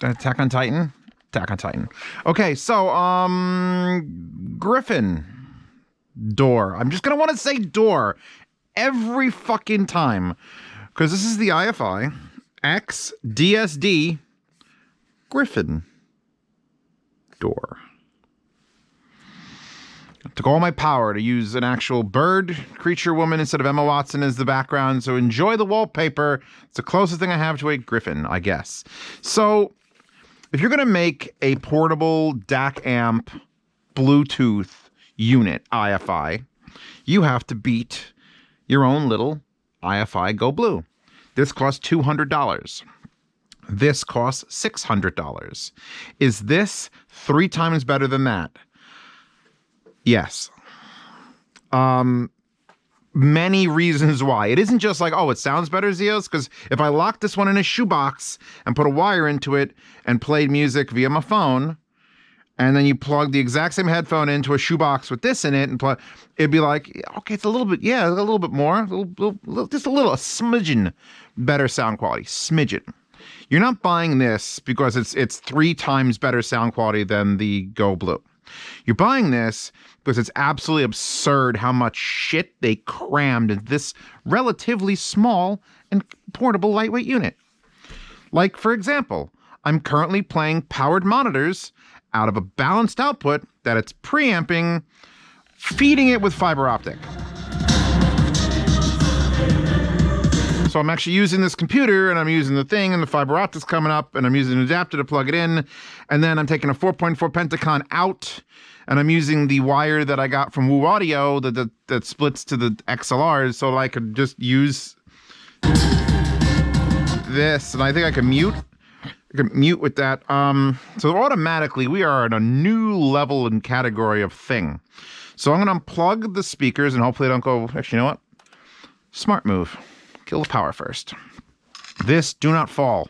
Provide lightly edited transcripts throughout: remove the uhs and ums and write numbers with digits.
Attack on Titan. Attack on Titan. Okay, so Griffin door. I'm just gonna want to say door every fucking time because this is the IFI X DSD Griffin door. Took all my power to use an actual bird creature woman instead of Emma Watson as the background. So enjoy the wallpaper. It's the closest thing I have to a Griffin, I guess. So if you're going to make a portable DAC amp Bluetooth unit IFI, you have to beat your own little IFI Go Blue. This costs $200. This costs $600. Is this 3 times better than that? Yes. Many reasons why. It isn't just like, oh, it sounds better, Zeos, because if I locked this one in a shoebox and put a wire into it and played music via my phone, and then you plug the exact same headphone into a shoebox with this in it and plug, it'd be like, okay, it's a little bit, yeah, a little bit more, just a smidgen better sound quality, smidgen. You're not buying this because it's 3 times better sound quality than the Go Blue. You're buying this because it's absolutely absurd how much shit they crammed into this relatively small and portable lightweight unit. Like, for example, I'm currently playing powered monitors out of a balanced output that it's preamping, feeding it with fiber optic. So I'm actually using this computer and I'm using the thing and the fiber optic's coming up and I'm using an adapter to plug it in. And then I'm taking a 4.4 Pentacon out and I'm using the wire that I got from Woo Audio that splits to the XLRs so I could just use this. And I think I can mute. With that. So automatically we are at a new level and category of thing. So I'm going to unplug the speakers and hopefully they don't go, actually, you know what? Smart move. Kill the power first. This, do not fall.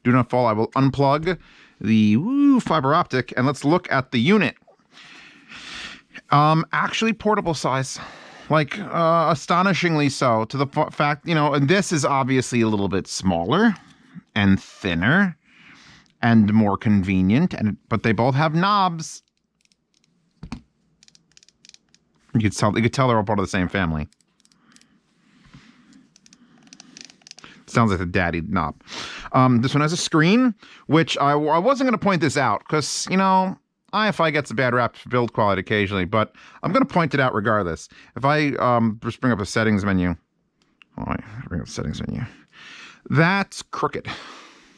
Do not fall. I will unplug the fiber optic and let's look at the unit. Actually portable size. Like, astonishingly so. To the fact, you know, and this is obviously a little bit smaller and thinner and more convenient, but they both have knobs. You could tell they're all part of the same family. Sounds like the daddy knob. This one has a screen, which I wasn't going to point this out because, you know, IFI gets a bad rap for build quality occasionally, but I'm going to point it out regardless. If I just bring up the settings menu. Oh, wait, bring up the settings menu. That's crooked.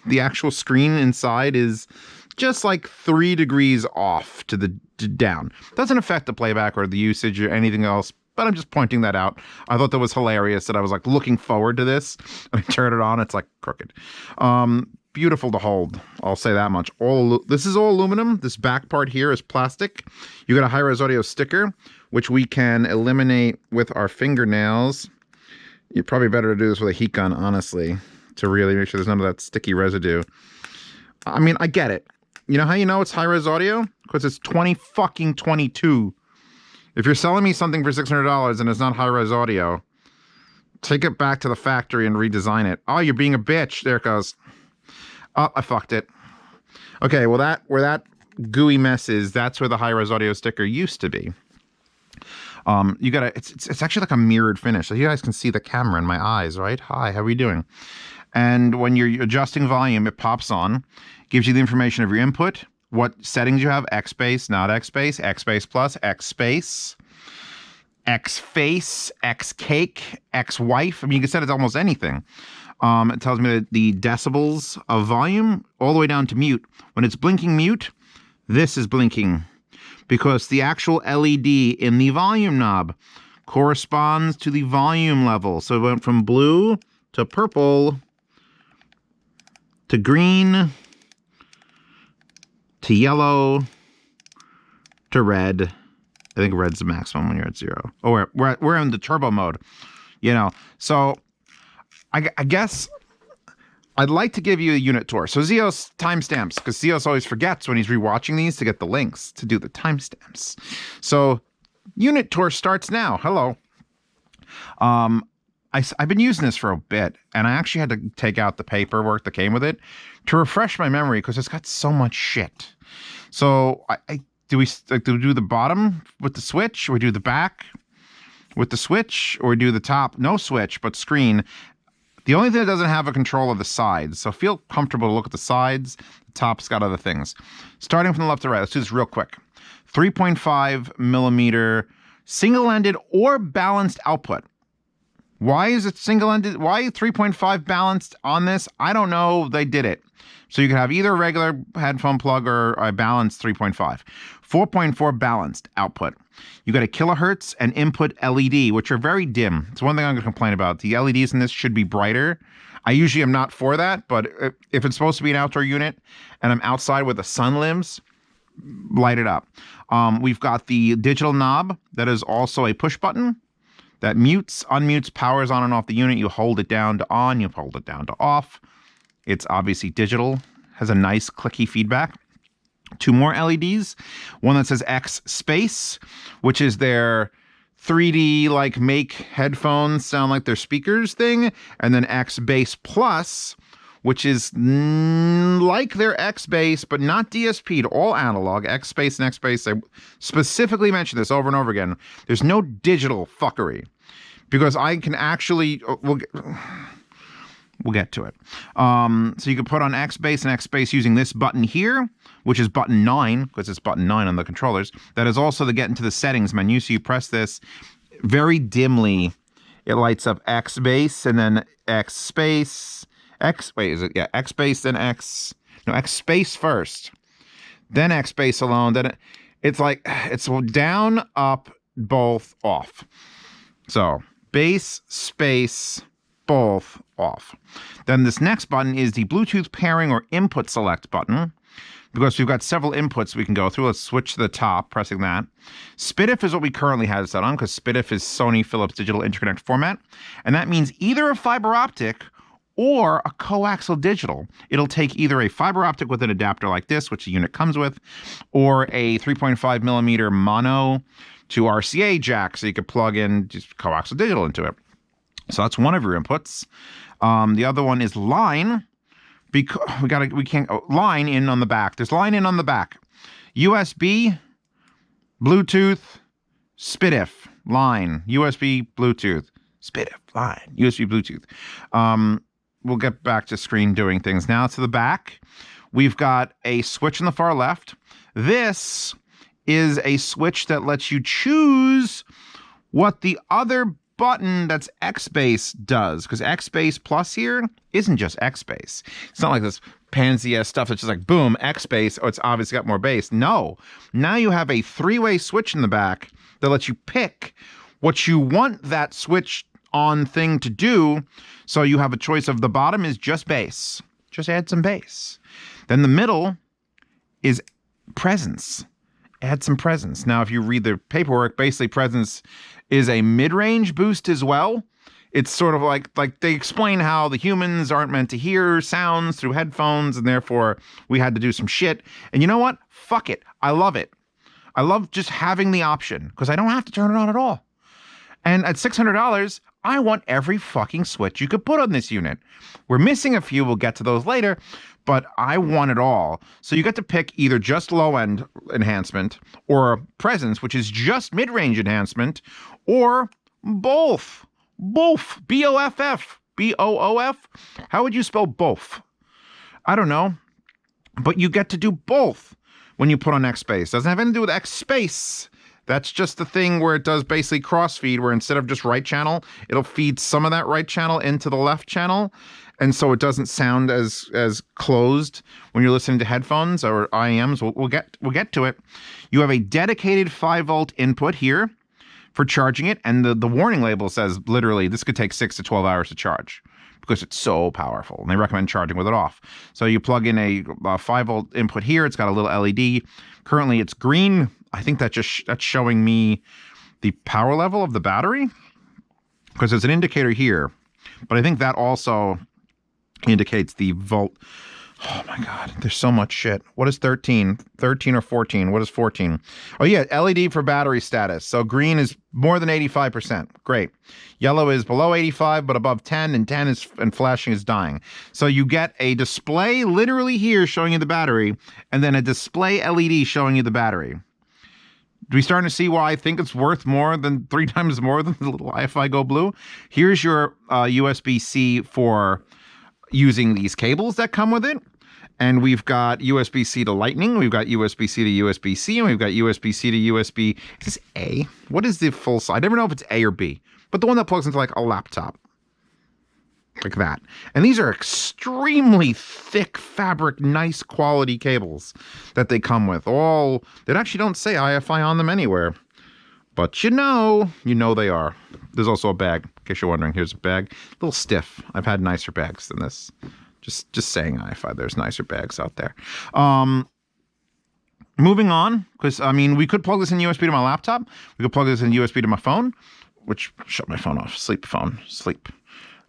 The actual screen inside is just like 3 degrees off to the down. Doesn't affect the playback or the usage or anything else. But I'm just pointing that out. I thought that was hilarious that I was like looking forward to this. And I turn it on, it's like crooked. Beautiful to hold. I'll say that much. This is all aluminum. This back part here is plastic. You got a Hi-Res Audio sticker, which we can eliminate with our fingernails. You're probably better to do this with a heat gun, honestly, to really make sure there's none of that sticky residue. I mean, I get it. You know how you know it's Hi-Res Audio? Because it's 2022. If you're selling me something for $600 and it's not Hi-Res Audio, take it back to the factory and redesign it. Oh, you're being a bitch. There it goes. Oh, I fucked it. Okay, well, where that gooey mess is, that's where the Hi-Res Audio sticker used to be. You gotta, it's actually like a mirrored finish. So you guys can see the camera in my eyes, right? Hi, how are you doing? And when you're adjusting volume, it pops on, gives you the information of your input, what settings you have, X bass, not X bass, X bass plus, X space, X face, X cake, X wife. I mean, you can set it to almost anything. It tells me that the decibels of volume all the way down to mute. When it's blinking mute, this is blinking because the actual LED in the volume knob corresponds to the volume level. So it went from blue to purple to green to yellow to red. I think red's the maximum when you're at 0. Oh, we're in the turbo mode, you know. So I guess I'd like to give you a unit tour. So Zeos timestamps, because Zeos always forgets when he's rewatching these to get the links to do the timestamps. So unit tour starts now. Hello. I've been using this for a bit, and I actually had to take out the paperwork that came with it to refresh my memory because it's got so much shit. So do we do the bottom with the switch, or we do the back with the switch, or we do the top no switch but screen? The only thing that doesn't have a control of the sides, so feel comfortable to look at the sides. The top's got other things. Starting from the left to right, let's do this real quick. 3.5 millimeter single-ended or balanced output. Why is it single-ended? Why 3.5 balanced on this? I don't know. They did it. So you can have either a regular headphone plug or a balanced 3.5. 4.4 balanced output. You got a kilohertz and input LED, which are very dim. It's one thing I'm going to complain about. The LEDs in this should be brighter. I usually am not for that, but if it's supposed to be an outdoor unit and I'm outside where the sun lives, light it up. We've got the digital knob that is also a push button that mutes, unmutes, powers on and off the unit. You hold it down to on, you hold it down to off. It's obviously digital, has a nice clicky feedback. 2 more LEDs, one that says X Space, which is their 3D like make headphones sound like their speakers thing, and then X Bass Plus, which is like their X Bass, but not DSP'd, all analog. X Space and X Bass, I specifically mention this over and over again. There's no digital fuckery because I can actually, we'll get to it. So you can put on X Bass and X Bass using this button here, which is button 9, because it's button 9 on the controllers. That is also to get into the settings menu. So you press this very dimly. It lights up X Bass and then X Space. X Bass, then X Space first, then X Bass alone. Then it's like, it's down, up, both, off. So bass, space, both, off. Then this next button is the Bluetooth pairing or input select button, because we've got several inputs we can go through. Let's switch to the top, pressing that. SPDIF is what we currently have set on, because SPDIF is Sony Philips Digital Interconnect format, and that means either a fiber optic or a coaxial digital. It'll take either a fiber optic with an adapter like this, which the unit comes with, or a 3.5 millimeter mono to RCA jack, so you could plug in just coaxial digital into it. So that's one of your inputs. The other one is line. Line in on the back. There's line in on the back. USB, Bluetooth, SPDIF, line, USB, Bluetooth, SPDIF, line, USB, Bluetooth. We'll get back to screen doing things. Now to the back, we've got a switch on the far left. This is a switch that lets you choose what the other button that's X Bass does, because X Bass Plus here isn't just X Bass. It's not like this pansy-ass stuff that's just like, boom, X Bass, oh, it's obviously got more bass. No. Now you have a 3-way switch in the back that lets you pick what you want that switch on thing to do. So you have a choice of the bottom is just bass. Just add some bass. Then the middle is presence. Add some presence. Now, if you read the paperwork, basically presence is a mid-range boost as well. It's sort of like they explain how the humans aren't meant to hear sounds through headphones, and therefore we had to do some shit. And you know what? Fuck it. I love it. I love just having the option because I don't have to turn it on at all. And at $600, I want every fucking switch you could put on this unit. We're missing a few. We'll get to those later. But I want it all. So you get to pick either just low-end enhancement or presence, which is just mid-range enhancement, or both. Both. B-O-F-F. B-O-O-F. How would you spell both? I don't know. But you get to do both when you put on X Space. Doesn't have anything to do with X Space. That's just the thing where it does basically cross-feed, where instead of just right channel, it'll feed some of that right channel into the left channel. And so it doesn't sound as closed when you're listening to headphones or IEMs. We'll get to it. You have a dedicated 5-volt input here for charging it. And the warning label says literally this could take 6 to 12 hours to charge because it's so powerful. And they recommend charging with it off. So you plug in a 5-volt input here. It's got a little LED. Currently it's green. I think that's showing me the power level of the battery because there's an indicator here. But I think that also indicates the volt. Oh my God, there's so much shit. What is 13? 13 or 14? What is 14? Oh yeah, LED for battery status. So green is more than 85%. Great. Yellow is below 85 but above 10, and 10 is and flashing is dying. So you get a display literally here showing you the battery, and then a display LED showing you the battery. Do we starting to see why I think it's worth more than 3 times more than the little iFi Go Blue? Here's your USB-C for using these cables that come with it. And we've got USB-C to Lightning, we've got USB-C to USB-C, and we've got USB-C to USB. Is this A? What is the full size? I never know if it's A or B, but the one that plugs into like a laptop. Like that. And these are extremely thick fabric, nice quality cables that they come with. All that actually don't say iFi on them anywhere. But you know they are. There's also a bag, in case you're wondering. Here's a bag. A little stiff. I've had nicer bags than this. Just saying iFi, there's nicer bags out there. Moving on, because, I mean, we could plug this in USB to my laptop. We could plug this in USB to my phone, which, shut my phone off. Sleep phone. Sleep.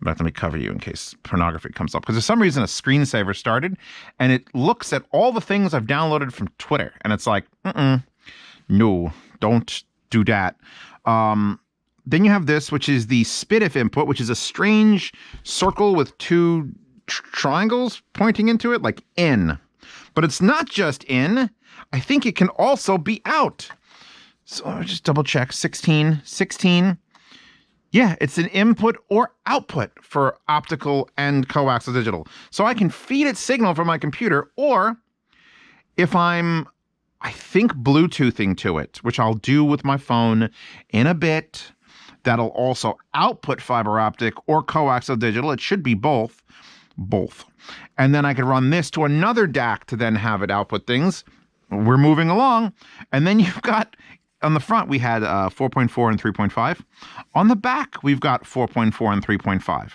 But let me cover you in case pornography comes up. Because for some reason, a screensaver started, and it looks at all the things I've downloaded from Twitter. And it's like, no, don't do that. Then you have this, which is the SPDIF input, which is a strange circle with 2 triangles pointing into it, like in. But it's not just in. I think it can also be out. So I'll just double check. 16. Yeah, it's an input or output for optical and coaxial digital. So I can feed it signal from my computer, or if I think Bluetoothing to it, which I'll do with my phone in a bit, that'll also output fiber optic or coaxial digital. It should be both. And then I could run this to another DAC to then have it output things. We're moving along. And then you've got, on the front, we had 4.4 and 3.5. On the back, we've got 4.4 and 3.5.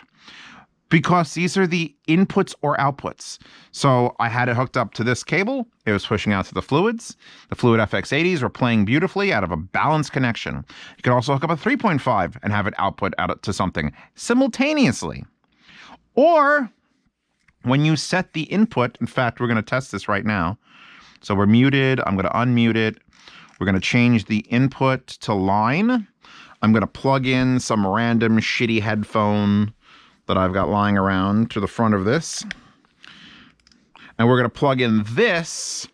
Because these are the inputs or outputs. So I had it hooked up to this cable. It was pushing out to the fluids. The Fluid FX80s were playing beautifully out of a balanced connection. You could also hook up a 3.5 and have it output out to something simultaneously. Or when you set the input, in fact, we're going to test this right now. So we're muted. I'm going to unmute it. We're going to change the input to line. I'm going to plug in some random shitty headphone that I've got lying around to the front of this. And we're going to plug in this,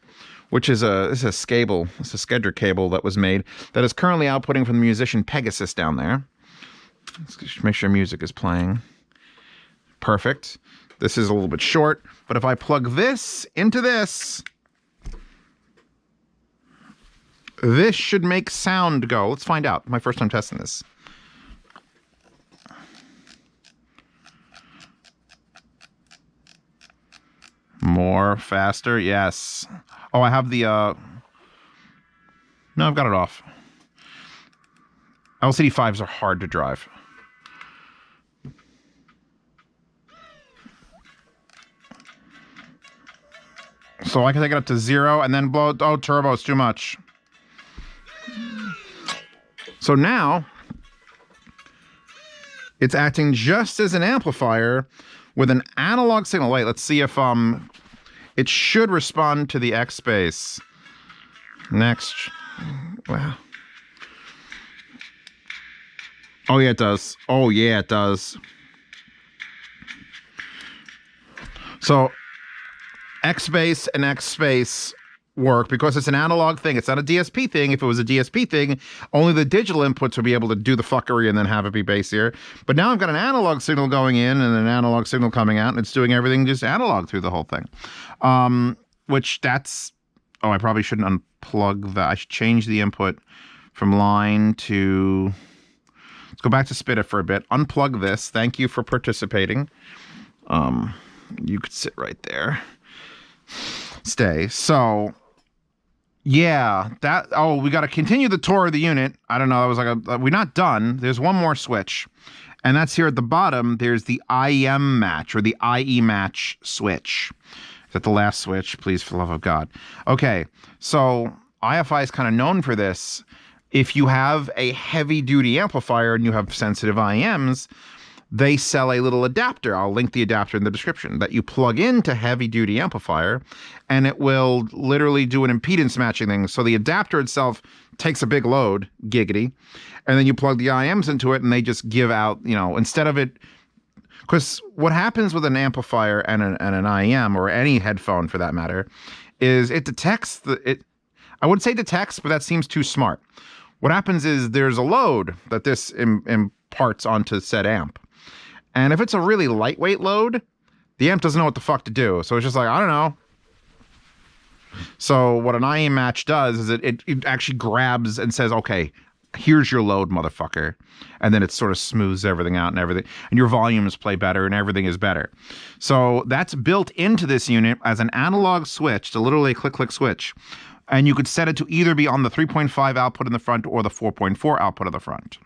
which is a cable. It's a Skedra cable that was made that is currently outputting from the musician Pegasus down there. Let's just make sure music is playing. Perfect. This is a little bit short, but if I plug this into this should make sound go. Let's find out. My first time testing this. More, faster, yes. Oh, I have the, no, I've got it off. LCD 5s are hard to drive. So I can take it up to 0 and then blow, oh, turbo is too much. So now, it's acting just as an amplifier with an analog signal. Wait, let's see if it should respond to the X-Bass. Next. Wow. Oh yeah, it does. Oh yeah, it does. So X-Bass and X-Bass work because it's an analog thing. It's not a DSP thing. If it was a DSP thing, only the digital inputs would be able to do the fuckery and then have it be bassier. But now I've got an analog signal going in and an analog signal coming out, and it's doing everything just analog through the whole thing. Which that's... Oh, I probably shouldn't unplug that. I should change the input from line to... Let's go back to SPDIF for a bit. Unplug this. Thank you for participating. You could sit right there. Stay. So... Yeah, that, oh, we got to continue the tour of the unit. I don't know, that was like we're not done. There's one more switch, and that's here at the bottom. There's the IEM match, or the IE match switch. Is that the last switch? Please, for the love of God. Okay, so iFi is kind of known for this. If you have a heavy-duty amplifier and you have sensitive IEMs, they sell a little adapter. I'll link the adapter in the description that you plug into heavy duty amplifier, and it will literally do an impedance matching thing. So the adapter itself takes a big load, giggity, and then you plug the IMs into it and they just give out, instead of it. Because what happens with an amplifier and an IEM, or any headphone for that matter, is it detects I would say detects, but that seems too smart. What happens is there's a load that this imparts onto said amp. And if it's a really lightweight load, the amp doesn't know what the fuck to do. So it's just like, I don't know. So what an IEM match does is it actually grabs and says, okay, here's your load, motherfucker. And then it sort of smooths everything out and everything. And your volumes play better and everything is better. So that's built into this unit as an analog switch, to literally a click switch. And you could set it to either be on the 3.5 output in the front or the 4.4 output of the front.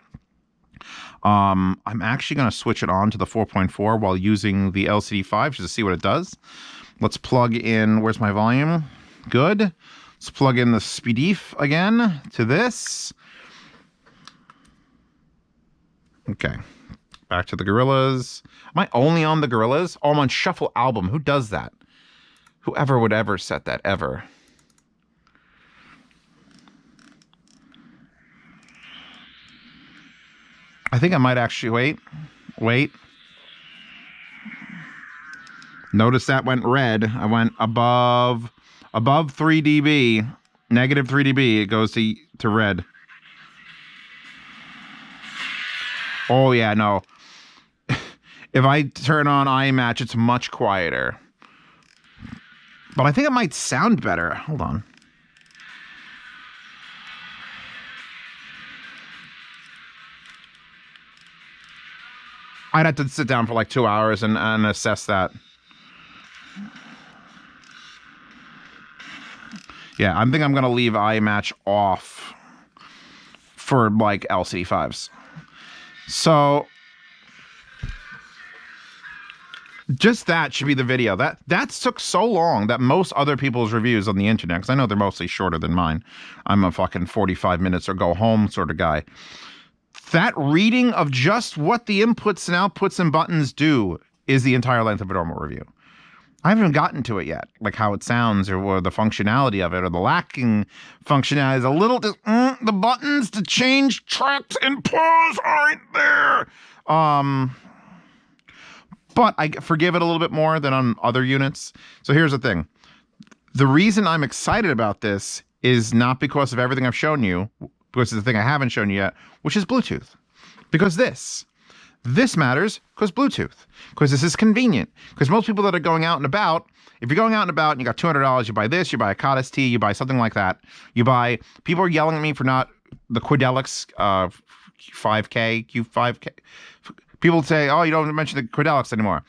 I'm actually going to switch it on to the 4.4 while using the LCD5 just to see what it does. Let's plug in, where's my volume? Good. Let's plug in the SPDIF again to this. Okay, back to the Gorillaz. Am I only on the Gorillaz? Oh, I'm on Shuffle Album. Who does that? Whoever would ever set that, ever. I think I might actually, wait. Notice that went red. I went above 3 dB, negative 3 dB. It goes to red. Oh yeah, no. If I turn on iMatch, it's much quieter. But I think it might sound better. Hold on. I'd have to sit down for like 2 hours and assess that. Yeah, I think I'm going to leave iMatch off for like LCD5s. So just that should be the video. That took so long that most other people's reviews on the internet, because I know they're mostly shorter than mine. I'm a fucking 45 minutes or go home sort of guy. That reading of just what the inputs and outputs and buttons do is the entire length of a normal review. I haven't gotten to it yet, like how it sounds or the functionality of it, or the lacking functionality is a little, the buttons to change tracks and pause aren't there. But I forgive it a little bit more than on other units. So here's the thing. The reason I'm excited about this is not because of everything I've shown you, because it's the thing I haven't shown you yet, which is Bluetooth. Because this matters because Bluetooth, because this is convenient. Because most people that are going out and about, if you're going out and about and you got $200, you buy this, you buy a Cottis T, you buy something like that. People are yelling at me for not the Quadelix 5K, Q5K. People say, oh, you don't mention the Quadelix anymore.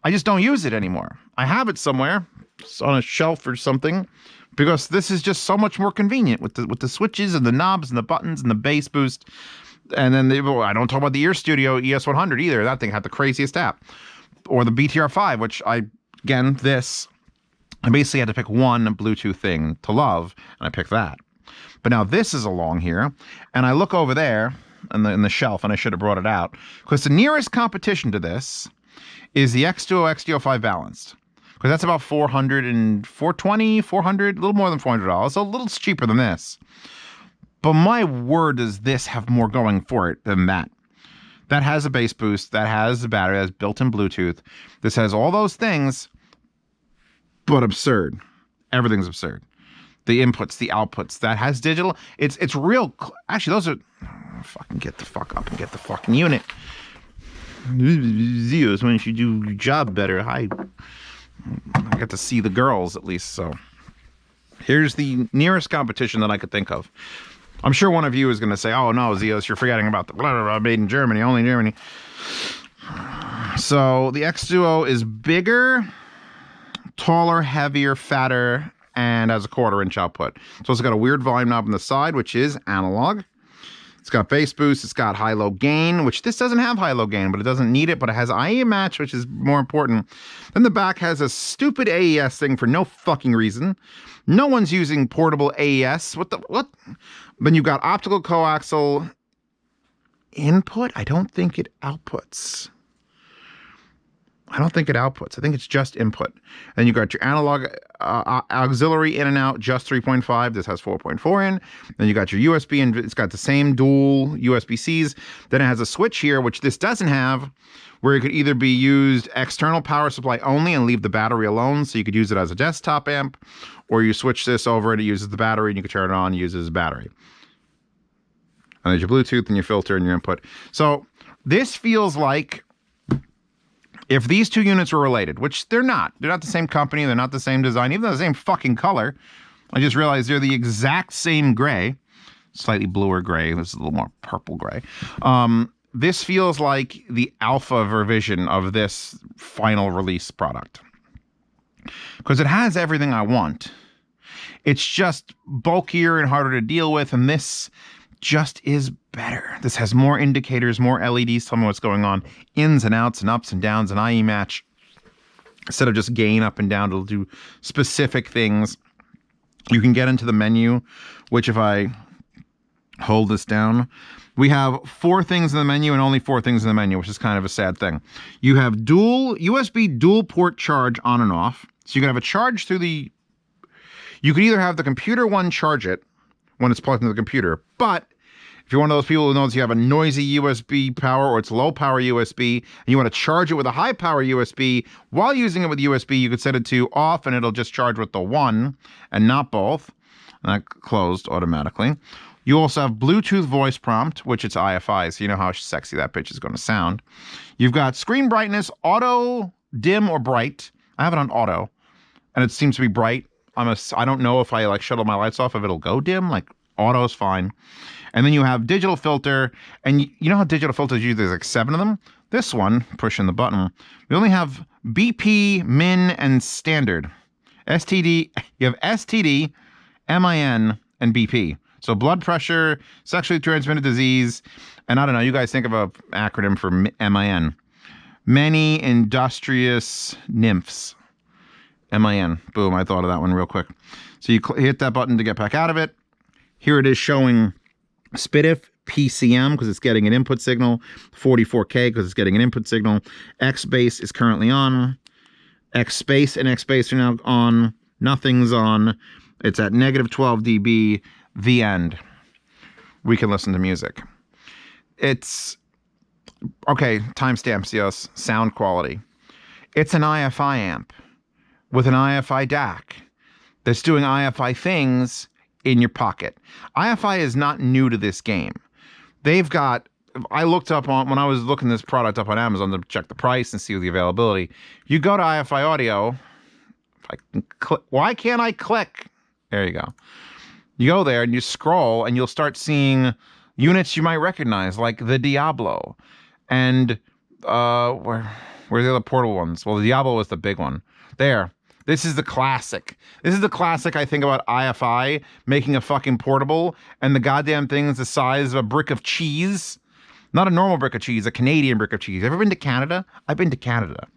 I just don't use it anymore. I have it somewhere. It's on a shelf or something. Because this is just so much more convenient with the switches and the knobs and the buttons and the bass boost. And then I don't talk about the Ear Studio ES100 either. That thing had the craziest app. Or the BTR5, which I basically had to pick one Bluetooth thing to love, and I picked that. But now this is along here, and I look over there in the shelf, and I should have brought it out, because the nearest competition to this is the X-Duo XDO5 Balanced. Because that's about $420, $400, a little more than $400. So a little cheaper than this. But my word, does this have more going for it than that. That has a bass boost. That has a battery. That has built-in Bluetooth. This has all those things, but absurd. Everything's absurd. The inputs, the outputs. That has digital. It's real. Actually, those are... fucking get the fuck up and get the fucking unit. Zeus, why don't you do your job better? I get to see the girls, at least, so. Here's the nearest competition that I could think of. I'm sure one of you is going to say, oh, no, Zeus, you're forgetting about the blah, blah, blah, made in Germany, only in Germany. So the X-Duo is bigger, taller, heavier, fatter, and has a 1/4 inch output. So it's got a weird volume knob on the side, which is analog. It's got bass boost. It's got high-low gain, which this doesn't have high-low gain, but it doesn't need it. But it has IEM match, which is more important. Then the back has a stupid AES thing for no fucking reason. No one's using portable AES. What? Then you've got optical coaxial input. I don't think it outputs. I don't think it outputs. I think it's just input. Then you got your analog auxiliary in and out, just 3.5. This has 4.4 in. Then you got your USB, and it's got the same dual USB-Cs. Then it has a switch here, which this doesn't have, where it could either be used external power supply only and leave the battery alone, so you could use it as a desktop amp, or you switch this over and it uses the battery, and you can turn it on and use it as a battery. And there's your Bluetooth and your filter and your input. So this feels like if these two units were related, which they're not the same company, they're not the same design, even though the same fucking color. I just realized they're the exact same gray, slightly bluer gray. This is a little more purple gray. This feels like the alpha version of this final release product because it has everything I want. It's just bulkier and harder to deal with, and this just is better. This has more indicators, more LEDs telling me what's going on, ins and outs and ups and downs, and IE match. Instead of just gain up and down, it'll do specific things. You can get into the menu, which if I hold this down, we have 4 things in the menu and only 4 things in the menu, which is kind of a sad thing. You have USB dual port charge on and off. So you can have a charge through the, you could either have the computer one charge it when it's plugged into the computer, but if you're one of those people who knows you have a noisy USB power or it's low power USB and you want to charge it with a high power USB while using it with USB, you could set it to off and it'll just charge with the one and not both. And that closed automatically. You also have Bluetooth voice prompt, which it's IFI, so you know how sexy that bitch is going to sound. You've got screen brightness, auto, dim, or bright. I have it on auto, and it seems to be bright. I don't know if I like shut all my lights off if it'll go dim. Like auto's fine. And then you have digital filter, and you know how digital filters usually there's like 7 of them. This one, pushing the button, we only have BP, Min, and standard. STD. You have STD, MIN, and BP. So blood pressure, sexually transmitted disease, and I don't know. You guys think of an acronym for MIN. Many industrious nymphs. MIN. Boom, I thought of that one real quick. So you hit that button to get back out of it. Here it is showing SPDIF, PCM, because it's getting an input signal. 44K, because it's getting an input signal. XBase is currently on. XSpace and XBase are now on. Nothing's on. It's at negative 12 dB. The end. We can listen to music. It's... Okay, timestamps, yes. Sound quality. It's an IFI amp with an IFI DAC that's doing IFI things in your pocket. IFI is not new to this game. They've got... I looked up on... When I was looking this product up on Amazon to check the price and see the availability, you go to IFI Audio... If I can click... Why can't I click? There you go. You go there and you scroll and you'll start seeing units you might recognize, like the Diablo. And where are the other portable ones? Well, the Diablo was the big one. There. This is the classic. This is the classic I think about IFI making a fucking portable, and the goddamn thing is the size of a brick of cheese. Not a normal brick of cheese, a Canadian brick of cheese. Ever been to Canada? I've been to Canada.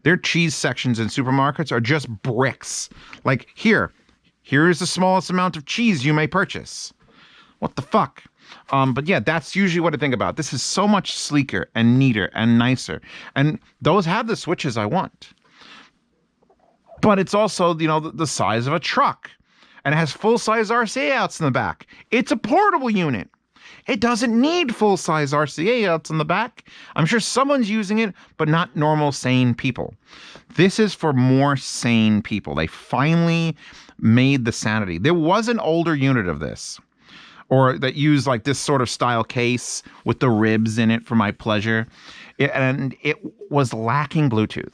Their cheese sections in supermarkets are just bricks. Like, here's the smallest amount of cheese you may purchase. What the fuck? But yeah, that's usually what I think about. This is so much sleeker and neater and nicer. And those have the switches I want. But it's also, you know, the size of a truck. And it has full-size RCA outs in the back. It's a portable unit. It doesn't need full-size RCA outs in the back. I'm sure someone's using it, but not normal, sane people. This is for more sane people. They finally made the sanity. There was an older unit of this, or that used like this sort of style case with the ribs in it for my pleasure. And it was lacking Bluetooth.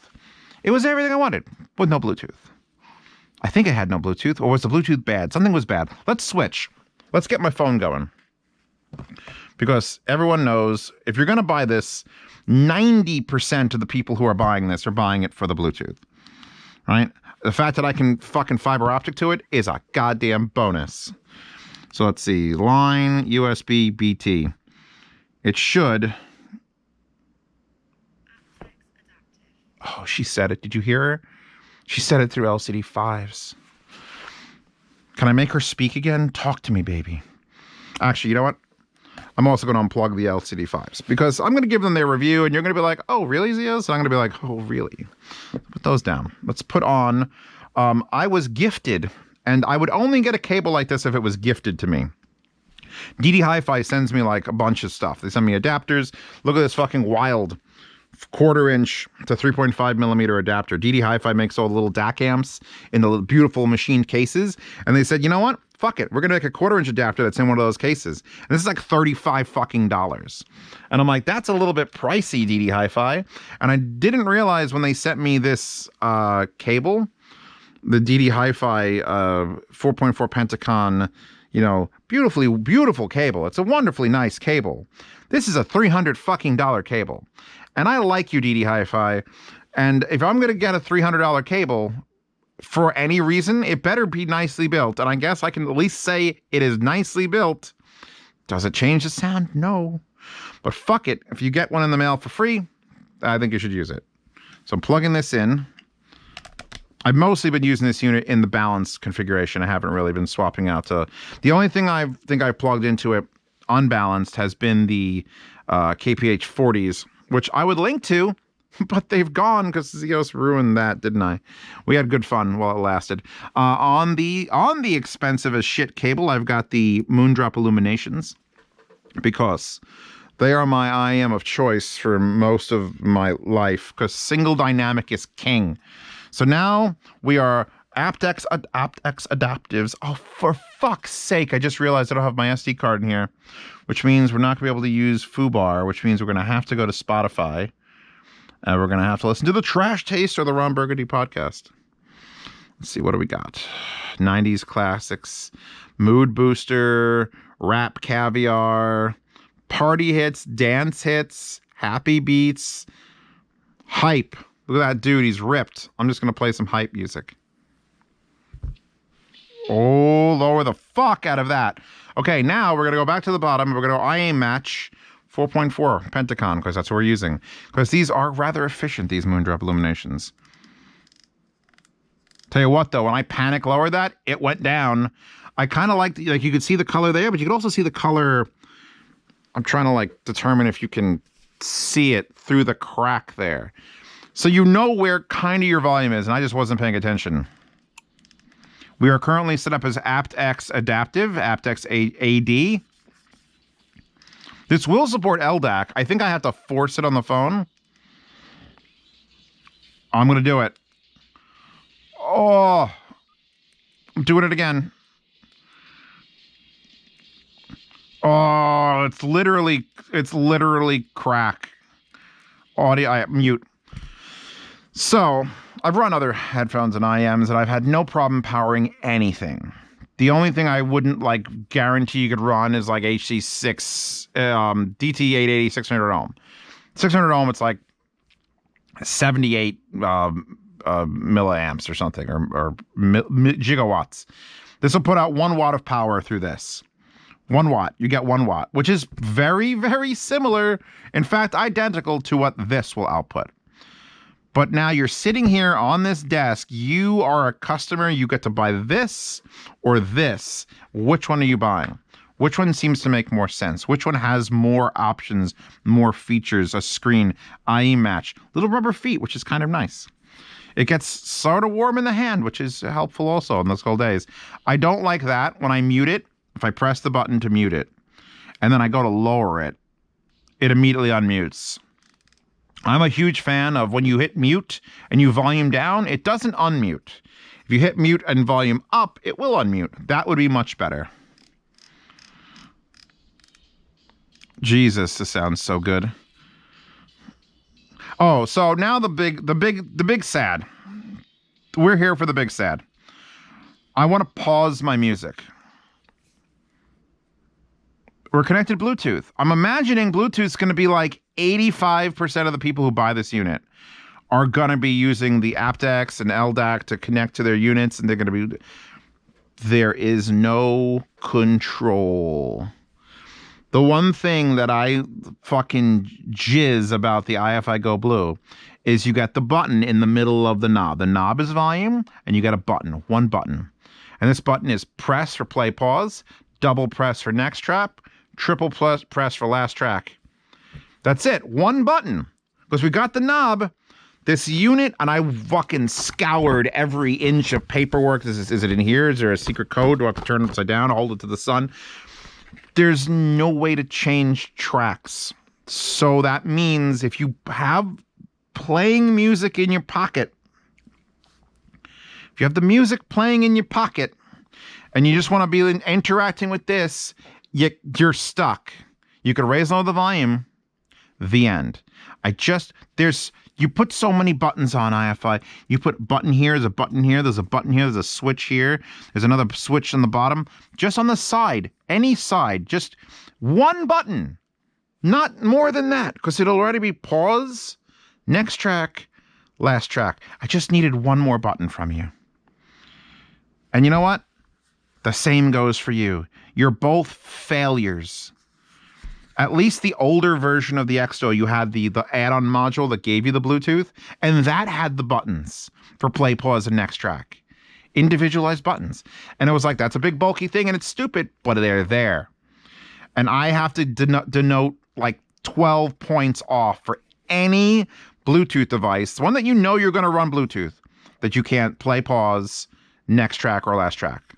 It was everything I wanted with no Bluetooth. I think it had no Bluetooth, or was the Bluetooth bad? Something was bad. Let's switch. Let's get my phone going. Because everyone knows if you're going to buy this, 90% of the people who are buying this are buying it for the Bluetooth. Right? The fact that I can fucking fiber optic to it is a goddamn bonus. So let's see. Line, USB, BT. It should... Oh, she said it. Did you hear her? She said it through LCD 5s. Can I make her speak again? Talk to me, baby. Actually, you know what? I'm also going to unplug the LCD5s because I'm going to give them their review and you're going to be like, oh, really, Zeos? And I'm going to be like, oh, really? Put those down. Let's put on, I was gifted, and I would only get a cable like this if it was gifted to me. DD Hi-Fi sends me like a bunch of stuff. They send me adapters. Look at this fucking wild 1/4 inch to 3.5 millimeter adapter. DD Hi-Fi makes all the little DAC amps in the little beautiful machined cases. And they said, you know what? Fuck it. We're going to make a 1/4 inch adapter that's in one of those cases. And this is like $35 fucking dollars. And I'm like, that's a little bit pricey, DD Hi-Fi. And I didn't realize when they sent me this cable, the DD Hi-Fi 4.4 Pentacon, you know, beautiful cable. It's a wonderfully nice cable. This is a $300 fucking cable. And I like you, DD Hi-Fi. And if I'm going to get a $300 cable for any reason, it better be nicely built. And I guess I can at least say it is nicely built. Does it change the sound? No. But fuck it. If you get one in the mail for free, I think you should use it. So I'm plugging this in. I've mostly been using this unit in the balanced configuration. I haven't really been swapping out to... The only thing I think I've plugged into it unbalanced has been the KPH 40s, which I would link to, but they've gone because Zeos ruined that, didn't I? We had good fun while it lasted. On the expensive as shit cable, I've got the Moondrop Illuminations because they are my IM of choice for most of my life because single dynamic is king. So now we are aptX adaptives. Oh, for fuck's sake. I just realized I don't have my SD card in here, which means we're not going to be able to use FooBar, which means we're going to have to go to Spotify. And we're going to have to listen to the Trash Taste or the Ron Burgundy podcast. Let's see, what do we got? 90s classics, Mood Booster, Rap Caviar, Party Hits, Dance Hits, Happy Beats, Hype. Look at that dude, he's ripped. I'm just going to play some hype music. Oh, lower the fuck out of that. Okay, now we're going to go back to the bottom. We're going to go IA Match 4.4 Pentacon, because that's what we're using. Because these are rather efficient, these Moondrop Illuminations. Tell you what, though, when I panic lowered that, it went down. I kind of like you could see the color there, but you could also see the color. I'm trying to, like, determine if you can see it through the crack there. So you know where kind of your volume is, and I just wasn't paying attention. We are currently set up as aptX Adaptive, aptX AD. This will support LDAC. I think I have to force it on the phone. I'm going to do it. Oh, I'm doing it again. Oh, it's literally crack. Audio, mute. So, I've run other headphones and IMs and I've had no problem powering anything. The only thing I wouldn't like guarantee you could run is like HC6, DT880 600 ohm. 600 ohm, it's like 78 milliamps or something, or gigawatts. This will put out 1 watt of power through this. 1 watt, you get 1 watt, which is very, very similar, in fact, identical to what this will output. But now you're sitting here on this desk, you are a customer, you get to buy this or this. Which one are you buying? Which one seems to make more sense? Which one has more options, more features, a screen, IE match, little rubber feet, which is kind of nice. It gets sort of warm in the hand, which is helpful also in those cold days. I don't like that when I mute it. If I press the button to mute it, and then I go to lower it, it immediately unmutes. I'm a huge fan of when you hit mute and you volume down, it doesn't unmute. If you hit mute and volume up, it will unmute. That would be much better. Jesus, this sounds so good. Oh, so now the big sad. We're here for the big sad. I want to pause my music. We're connected Bluetooth. I'm imagining Bluetooth's going to be like 85% of the people who buy this unit are going to be using the aptX and LDAC to connect to their units, and they're going to be... There is no control. The one thing that I fucking jizz about the iFi Go Blue is you got the button in the middle of the knob. The knob is volume, and you got a button, one button. And this button is press for play pause, double press for next trap, triple plus press for last track. That's it. One button. Because we got the knob. This unit, and I fucking scoured every inch of paperwork. Is it in here? Is there a secret code? Do I have to turn it upside down, hold it to the sun? There's no way to change tracks. So that means if you have playing music in your pocket, if you have the music playing in your pocket, and you just want to be interacting with this, you're stuck. You can raise and lower the volume. The end. You put so many buttons on iFi. You put button here, there's a button here, there's a button here, there's a switch here, there's another switch on the bottom. Just on the side, any side, just one button. Not more than that, because it'll already be pause, next track, last track. I just needed one more button from you. And you know what? The same goes for you. You're both failures. At least the older version of the Exto, you had the add-on module that gave you the Bluetooth, and that had the buttons for play, pause, and next track. Individualized buttons. And it was like, that's a big bulky thing, and it's stupid, but they're there. And I have to denote like 12 points off for any Bluetooth device, one that you know you're going to run Bluetooth, that you can't play, pause, next track, or last track.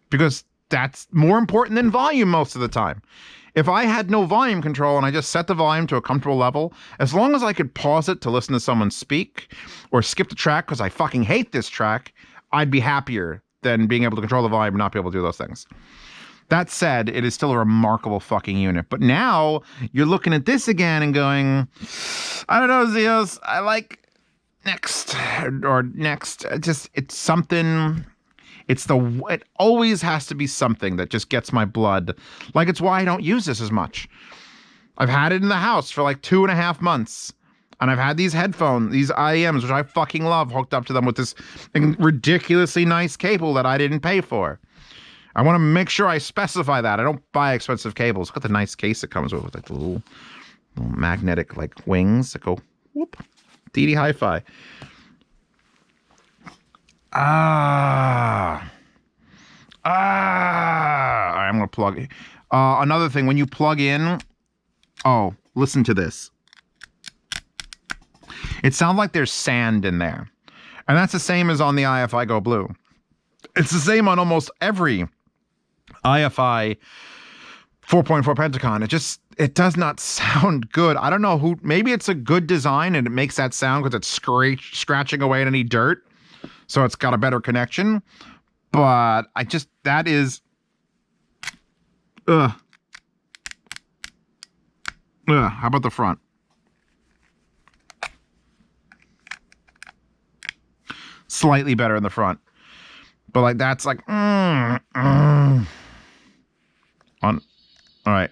Because that's more important than volume most of the time. If I had no volume control and I just set the volume to a comfortable level, as long as I could pause it to listen to someone speak or skip the track because I fucking hate this track, I'd be happier than being able to control the volume and not be able to do those things. That said, it is still a remarkable fucking unit. But now you're looking at this again and going, I don't know, Zeos, I like next or next. It's something. It always has to be something that just gets my blood. Like, it's why I don't use this as much. I've had it in the house for like 2.5 months. And I've had these headphones, these IEMs, which I fucking love, hooked up to them with this ridiculously nice cable that I didn't pay for. I want to make sure I specify that. I don't buy expensive cables. Look at the nice case it comes with like the little magnetic like wings that go whoop. DD Hi-Fi. All right, I'm going to plug it. Another thing, when you plug in, listen to this. It sounds like there's sand in there. And that's the same as on the iFi Go Blue. It's the same on almost every iFi 4.4 Pentacon. It does not sound good. I don't know maybe it's a good design and it makes that sound because it's scratching away at any dirt. So it's got a better connection, but that is, how about the front? Slightly better in the front, but like, that's like, all right.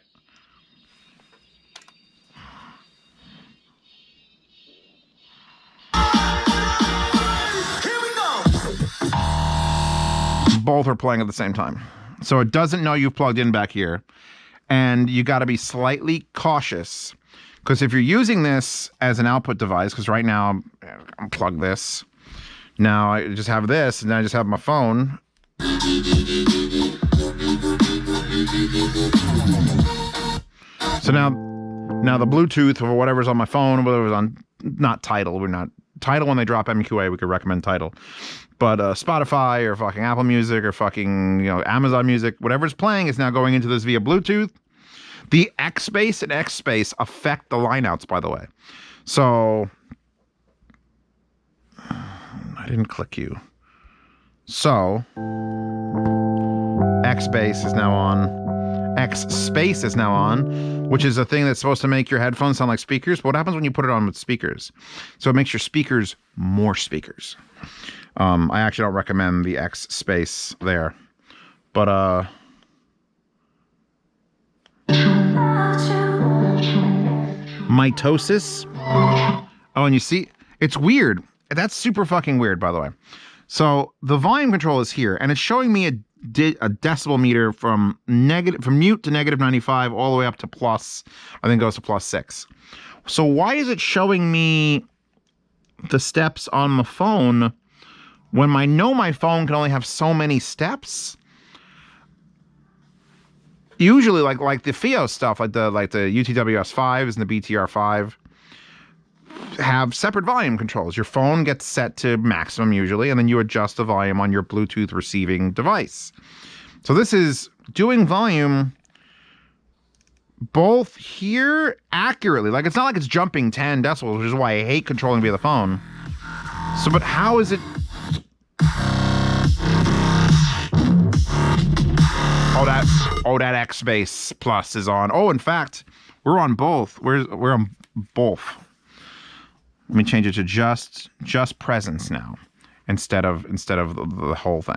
Both are playing at the same time. So it doesn't know you've plugged in back here. And you got to be slightly cautious. Because if you're using this as an output device, because right now, unplug this. Now I just have this, and I just have my phone. So now the Bluetooth or whatever's on my phone, whatever's on, not Tidal, Tidal, when they drop MQA, we could recommend Tidal. But Spotify or fucking Apple Music or fucking, Amazon Music, whatever's playing is now going into this via Bluetooth. The X-Space and X-Space affect the lineouts, by the way. So, I didn't click you. So, X-Space is now on. X-Space is now on, which is a thing that's supposed to make your headphones sound like speakers. But what happens when you put it on with speakers? So it makes your speakers more speakers. I actually don't recommend the X-Space there. But, mitosis. Oh, and you see, it's weird. That's super fucking weird, by the way. So the volume control is here, and it's showing me a decibel meter from mute to -95 all the way up to plus, I think it goes to +6. So why is it showing me the steps on the phone when my phone can only have so many steps? Usually, like the FiiO stuff, like the UTWS-5s and the BTR-5, have separate volume controls. Your phone gets set to maximum usually, and then you adjust the volume on your Bluetooth receiving device. So this is doing volume both here accurately. Like, it's not like it's jumping 10 decibels, which is why I hate controlling via the phone. So, but how is it? Oh, that X Bass Plus is on. Oh, in fact, we're on both. We're on both. Let me change it to just presence now, instead of the whole thing.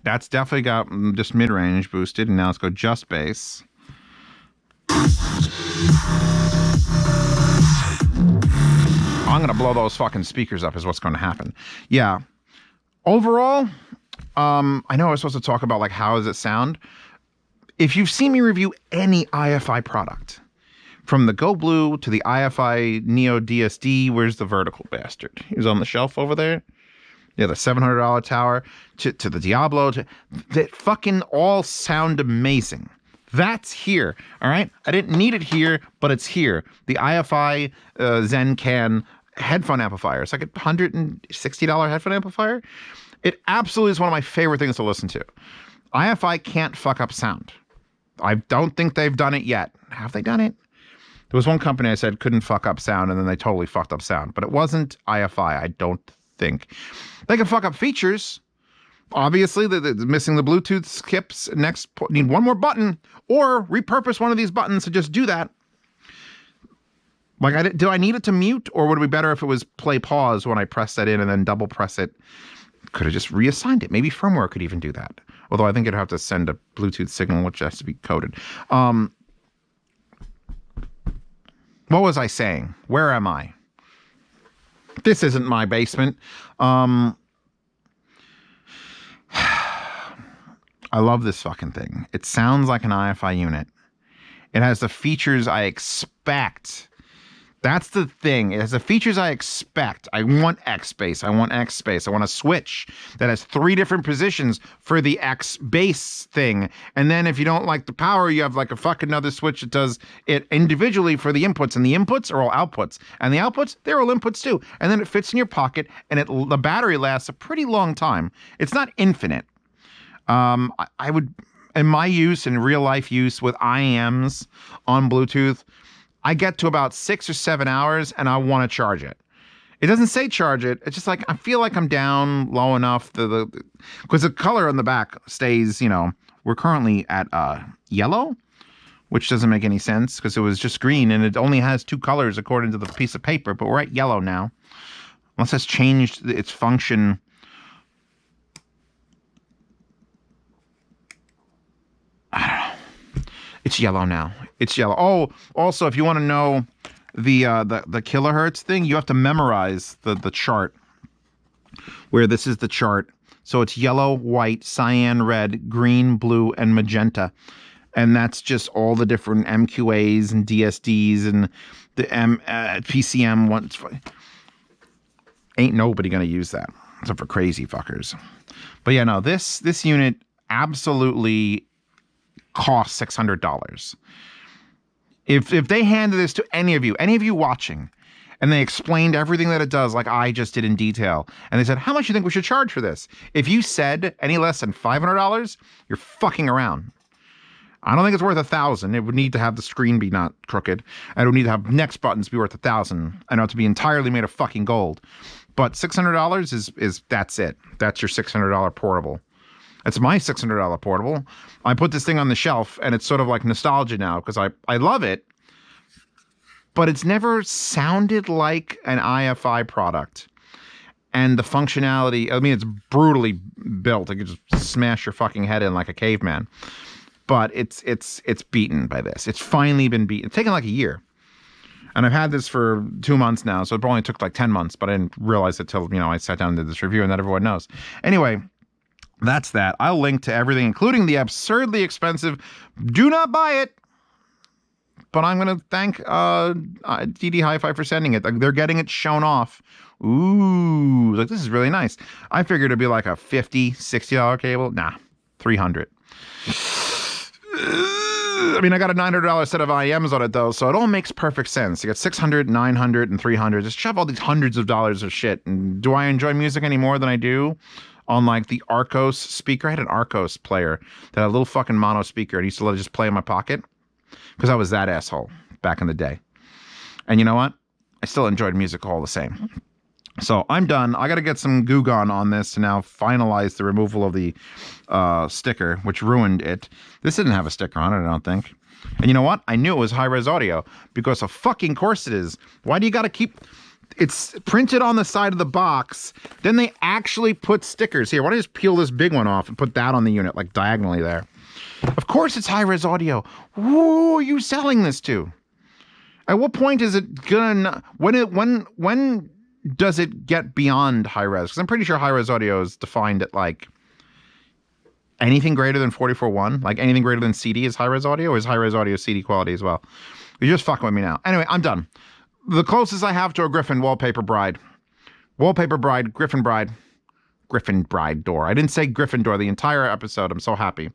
That's definitely got just mid-range boosted, and now let's go just bass. I'm gonna blow those fucking speakers up is what's going to happen. Yeah. Overall, I know I was supposed to talk about like how does it sound. If you've seen me review any IFI product, from the Go Blue to the IFI Neo DSD, where's the vertical bastard? He was on the shelf over there. Yeah, the $700 tower to the Diablo, that fucking all sound amazing. That's here, all right? I didn't need it here, but it's here. The IFI ZenCan headphone amplifier. It's like a $160 headphone amplifier. It absolutely is one of my favorite things to listen to. IFI can't fuck up sound. I don't think they've done it yet. Have they done it? There was one company I said couldn't fuck up sound, and then they totally fucked up sound. But it wasn't IFI, I don't think. They can fuck up features. Obviously, the missing the Bluetooth skips. Next, need one more button, or repurpose one of these buttons to just do that. Like, do I need it to mute, or would it be better if it was play pause when I press that in and then double press it? Could have just reassigned it. Maybe firmware could even do that. Although I think it'd have to send a Bluetooth signal, which has to be coded. What was I saying? Where am I? This isn't my basement. I love this fucking thing. It sounds like an IFI unit. It has the features I expect. That's the thing. It has the features I expect. I want X bass. I want X bass. I want a switch that has 3 different positions for the X bass thing. And then if you don't like the power, you have like a fucking another switch that does it individually for the inputs. And the inputs are all outputs. And the outputs, they're all inputs too. And then it fits in your pocket, and the battery lasts a pretty long time. It's not infinite. I would, in my use, in real life use with IEMs on Bluetooth, I get to about 6 or 7 hours and I want to charge it. It doesn't say charge it. It's just like, I feel like I'm down low enough because the color on the back stays, you know, we're currently at yellow, which doesn't make any sense because it was just green and it only has 2 colors according to the piece of paper, but we're at yellow now. Unless it's changed its function. I don't know. It's yellow now. It's yellow. Oh, also, if you want to know the kilohertz thing, you have to memorize the chart. Where this is the chart. So it's yellow, white, cyan, red, green, blue, and magenta. And that's just all the different MQAs and DSDs and the PCM ones. Ain't nobody gonna use that except for crazy fuckers. But yeah, no, this unit absolutely costs $600. If they handed this to any of you watching, and they explained everything that it does like I just did in detail, and they said, how much do you think we should charge for this? If you said any less than $500, you're fucking around. I don't think it's worth $1,000. It would need to have the screen be not crooked. And it would need to have next buttons be worth $1,000. I know, to be entirely made of fucking gold. But $600 is that's it. That's your $600 portable. It's my $600 portable. I put this thing on the shelf, and it's sort of like nostalgia now because I love it, but it's never sounded like an IFI product. And the functionality, I mean, it's brutally built. It could just smash your fucking head in like a caveman. But it's beaten by this. It's finally been beaten. It's taken like a year. And I've had this for 2 months now, so it probably took like 10 months, but I didn't realize it till, you know, I sat down and did this review, and that everyone knows. Anyway, that's that. I'll link to everything, including the absurdly expensive, do not buy it, but I'm going to thank DD Hi-Fi for sending it. Like, they're getting it shown off. Ooh, like this is really nice. I figured it'd be like a $50, $60 cable. Nah, $300. I mean, I got a $900 set of IEMs on it though, so it all makes perfect sense. You got 600, 900, and 300. Just shove all these hundreds of dollars of shit. And do I enjoy music any more than I do on like the Arcos speaker? I had an Arcos player that had a little fucking mono speaker and I used to let it just play in my pocket because I was that asshole back in the day. And you know what? I still enjoyed music all the same. So I'm done. I got to get some Goo Gone on this to now finalize the removal of the sticker, which ruined it. This didn't have a sticker on it, I don't think. And you know what? I knew it was high-res audio because of fucking course it is. Why do you got to keep... It's printed on the side of the box. Then they actually put stickers. Here, why don't I just peel this big one off and put that on the unit, like diagonally there? Of course it's high-res audio. Who are you selling this to? At what point is it gonna... When does it get beyond high res? Because I'm pretty sure high res audio is defined at like anything greater than 44.1, like anything greater than CD is high res audio, or is high res audio CD quality as well? You're just fucking with me now. Anyway, I'm done. The closest I have to a Griffin wallpaper bride, Griffin bride door. I didn't say Gryffindor the entire episode. I'm so happy.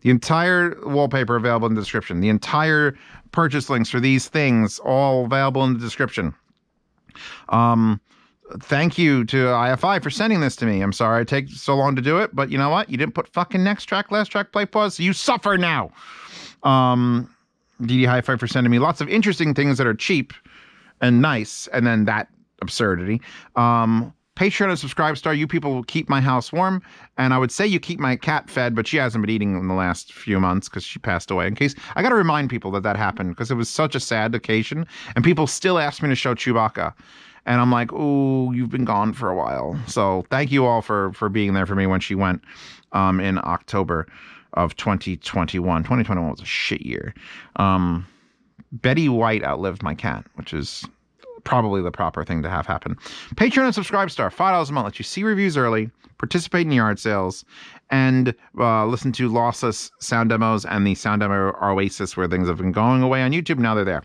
The entire wallpaper available in the description. The entire purchase links for these things all available in the description. Thank you to IFI for sending this to me. I'm sorry it takes so long to do it, but you know what? You didn't put fucking next track, last track, play, pause. So you suffer now. DD Hi-Fi for sending me lots of interesting things that are cheap and nice, and then that absurdity. Patreon and Subscribestar, you people keep my house warm, and I would say you keep my cat fed, but she hasn't been eating in the last few months because she passed away. In case I got to remind people that happened because it was such a sad occasion, and people still ask me to show Chewbacca. And I'm like, ooh, you've been gone for a while. So thank you all for being there for me when she went in October of 2021. 2021 was a shit year. Betty White outlived my cat, which is probably the proper thing to have happen. Patreon and Subscribestar, $5 a month, lets you see reviews early, participate in yard sales, and listen to lossless sound demos and the sound demo Oasis, where things have been going away on YouTube. Now they're there.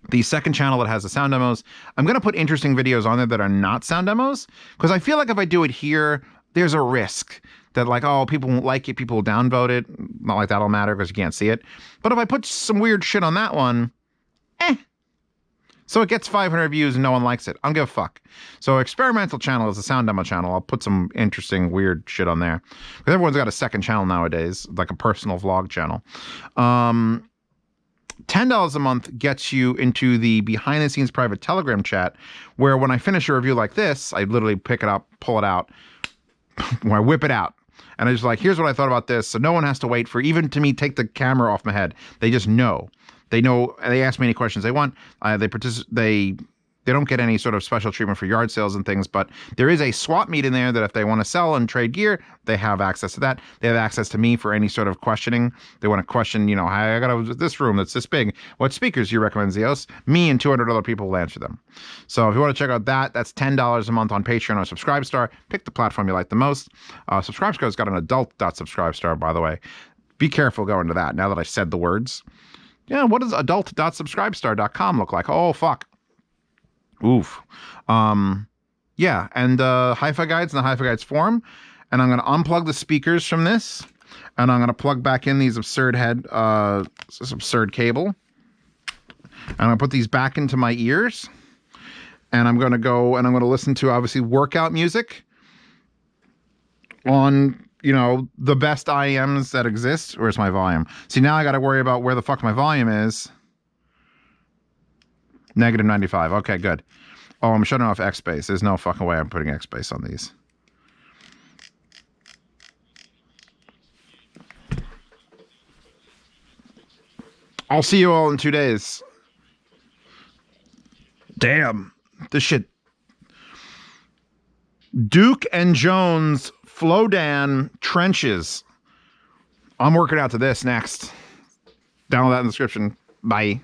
The second channel that has the sound demos, I'm going to put interesting videos on there that are not sound demos, because I feel like if I do it here, there's a risk that like, oh, people won't like it, people will downvote it. Not like that'll matter because you can't see it. But if I put some weird shit on that one, so it gets 500 views and no one likes it. I don't give a fuck. So experimental channel is a sound demo channel. I'll put some interesting, weird shit on there. Because everyone's got a second channel nowadays, like a personal vlog channel. $10 a month gets you into the behind the scenes private Telegram chat, where when I finish a review like this, I literally pick it up, pull it out, when I whip it out. And I just like, here's what I thought about this. So no one has to wait for even to me take the camera off my head. They just know. They know, they ask me any questions they want. They don't get any sort of special treatment for yard sales and things, but there is a swap meet in there that if they want to sell and trade gear, they have access to that. They have access to me for any sort of questioning. They want to question, you know, I got this room that's this big. What speakers do you recommend, Zeos? Me and 200 other people will answer them. So if you want to check out that, that's $10 a month on Patreon or Subscribestar. Pick the platform you like the most. Subscribestar's got an adult.subscribestar, by the way. Be careful going to that now that I said the words. Yeah, what does adult.subscribestar.com look like? Oh, fuck. Oof. Yeah, and Hi-Fi Guides and the Hi-Fi Guides forum. And I'm going to unplug the speakers from this. And I'm going to plug back in these absurd this absurd cable. And I'm going to put these back into my ears. And I'm going to go and I'm going to listen to, obviously, workout music on, you know, the best IEMs that exist. Where's my volume? See, now I got to worry about where the fuck my volume is. Negative 95. Okay, good. Oh, I'm shutting off X-Bass. There's no fucking way I'm putting X-Bass on these. I'll see you all in 2 days. Damn. This shit. Duke and Jones, Flodan, Trenches. I'm working out to this next. Download that in the description. Bye.